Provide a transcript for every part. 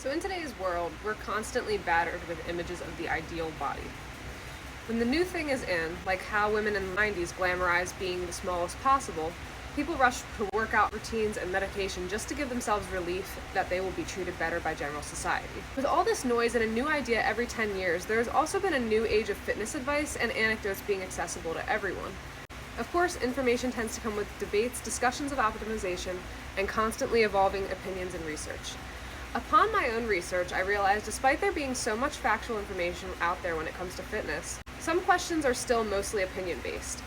So in today's world, we're constantly battered with images of the ideal body. When the new thing is in, like how women in the 90s glamorized being the smallest possible, people rush to workout routines and medication just to give themselves relief that they will be treated better by general society. With all this noise and a new idea every 10 years, there has also been a new age of fitness advice and anecdotes being accessible to everyone. Of course, information tends to come with debates, discussions of optimization, and constantly evolving opinions and research. Upon my own research, I realized despite there being so much factual information out there when it comes to fitness, some questions are still mostly opinion-based.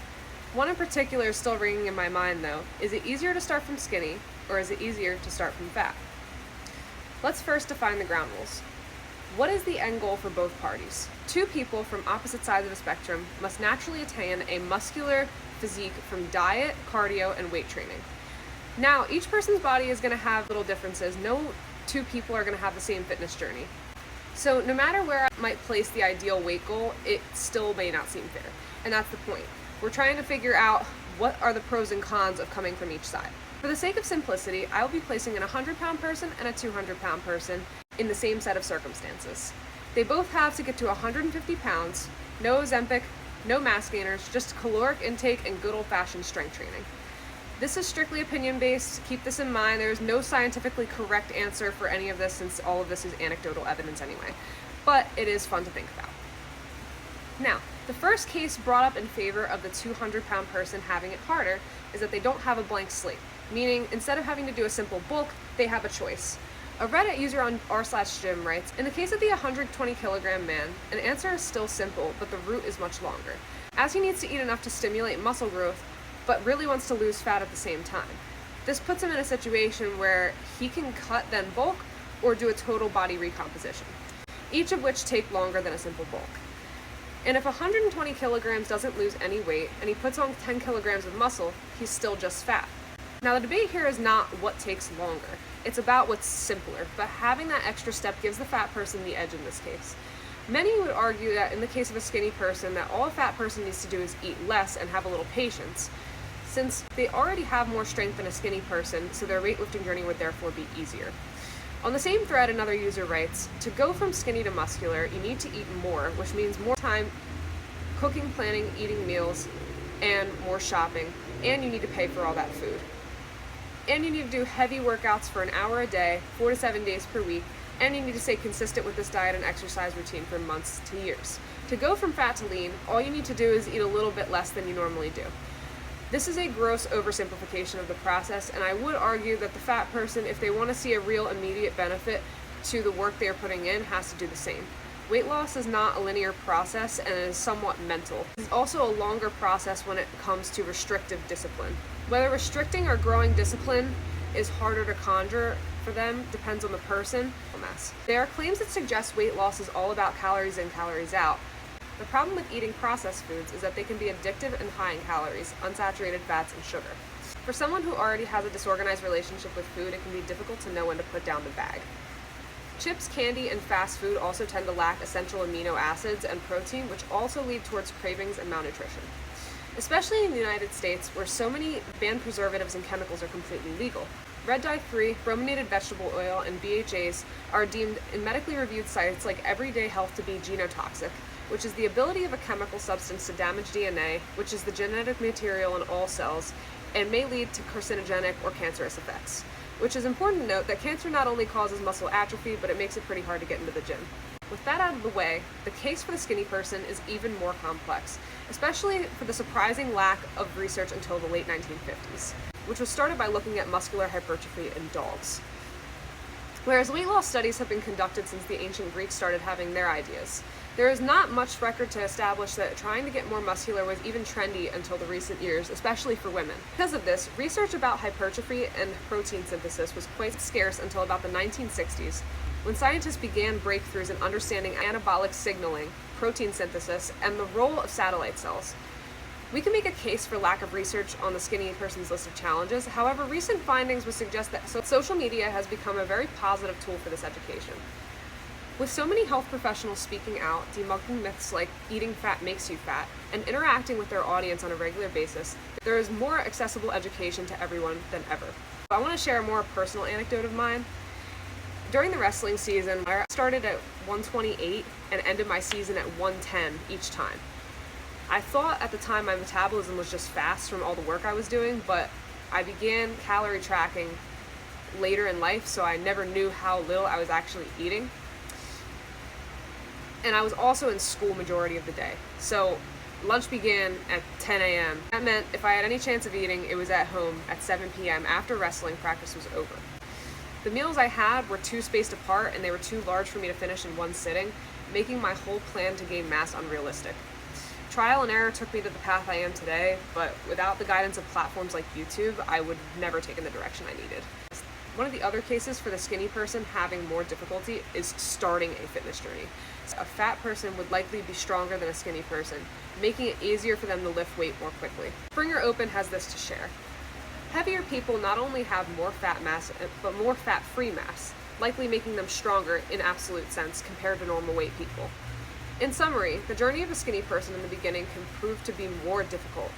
One in particular is still ringing in my mind though. Is it easier to start from skinny, or is it easier to start from fat? Let's first define the ground rules. What is the end goal for both parties? Two people from opposite sides of the spectrum must naturally attain a muscular physique from diet, cardio, and weight training. Now, each person's body is going to have little differences. No two people are going to have the same fitness journey. So no matter where I might place the ideal weight goal, it still may not seem fair. And that's the point. We're trying to figure out what are the pros and cons of coming from each side. For the sake of simplicity, I will be placing an 100-pound person and a 200-pound person in the same set of circumstances. They both have to get to 150 pounds, no Ozempic, no mass gainers, just caloric intake and good old-fashioned strength training. This is strictly opinion-based. Keep this in mind. There is no scientifically correct answer for any of this since all of this is anecdotal evidence anyway. But it is fun to think about. Now, the first case brought up in favor of the 200-pound person having it harder is that they don't have a blank slate, meaning instead of having to do a simple bulk, they have a choice. A Reddit user on r/gym writes, in the case of the 120-kilogram man, an answer is still simple, but the route is much longer, as he needs to eat enough to stimulate muscle growth, but really wants to lose fat at the same time. This puts him in a situation where he can cut then bulk or do a total body recomposition, each of which take longer than a simple bulk. And if 120 kilograms doesn't lose any weight and he puts on 10 kilograms of muscle, he's still just fat. Now the debate here is not what takes longer, it's about what's simpler, but having that extra step gives the fat person the edge in this case. Many would argue that in the case of a skinny person, that all a fat person needs to do is eat less and have a little patience, since they already have more strength than a skinny person, so their weightlifting journey would therefore be easier. On the same thread, another user writes, to go from skinny to muscular, you need to eat more, which means more time cooking, planning, eating meals, and more shopping, and you need to pay for all that food. And you need to do heavy workouts for an hour a day, 4 to 7 days per week, and you need to stay consistent with this diet and exercise routine for months to years. To go from fat to lean, all you need to do is eat a little bit less than you normally do. This is a gross oversimplification of the process, and I would argue that the fat person, if they want to see a real immediate benefit to the work they are putting in, has to do the same. Weight loss is not a linear process and it is somewhat mental. It's also a longer process when it comes to restrictive discipline. Whether restricting or growing discipline is harder to conjure for them depends on the person. There are claims that suggest weight loss is all about calories in, calories out. The problem with eating processed foods is that they can be addictive and high in calories, unsaturated fats, and sugar. For someone who already has a disorganized relationship with food, it can be difficult to know when to put down the bag. Chips, candy, and fast food also tend to lack essential amino acids and protein, which also lead towards cravings and malnutrition. Especially in the United States, where so many banned preservatives and chemicals are completely legal. Red dye-free, brominated vegetable oil, and BHAs are deemed in medically reviewed sites like Everyday Health to be genotoxic, which is the ability of a chemical substance to damage DNA, which is the genetic material in all cells, and may lead to carcinogenic or cancerous effects. Which is important to note that cancer not only causes muscle atrophy, but it makes it pretty hard to get into the gym. With that out of the way, the case for the skinny person is even more complex, especially for the surprising lack of research until the late 1950s, which was started by looking at muscular hypertrophy in dogs. Whereas weight loss studies have been conducted since the ancient Greeks started having their ideas. There is not much record to establish that trying to get more muscular was even trendy until the recent years, especially for women. Because of this, research about hypertrophy and protein synthesis was quite scarce until about the 1960s, when scientists began breakthroughs in understanding anabolic signaling, protein synthesis, and the role of satellite cells. We can make a case for lack of research on the skinny person's list of challenges. However, recent findings would suggest that social media has become a very positive tool for this education. With so many health professionals speaking out, debunking myths like eating fat makes you fat, and interacting with their audience on a regular basis, there is more accessible education to everyone than ever. I want to share a more personal anecdote of mine. During the wrestling season, I started at 128 and ended my season at 110 each time. I thought at the time my metabolism was just fast from all the work I was doing, but I began calorie tracking later in life, so I never knew how little I was actually eating. And I was also in school majority of the day. So lunch began at 10 a.m. That meant if I had any chance of eating, it was at home at 7 p.m. after wrestling practice was over. The meals I had were too spaced apart and they were too large for me to finish in one sitting, making my whole plan to gain mass unrealistic. Trial and error took me to the path I am today, but without the guidance of platforms like YouTube, I would never taken the direction I needed. One of the other cases for the skinny person having more difficulty is starting a fitness journey. A fat person would likely be stronger than a skinny person, making it easier for them to lift weight more quickly. Springer Open has this to share. Heavier people not only have more fat mass, but more fat-free mass, likely making them stronger in absolute sense compared to normal weight people. In summary, the journey of a skinny person in the beginning can prove to be more difficult.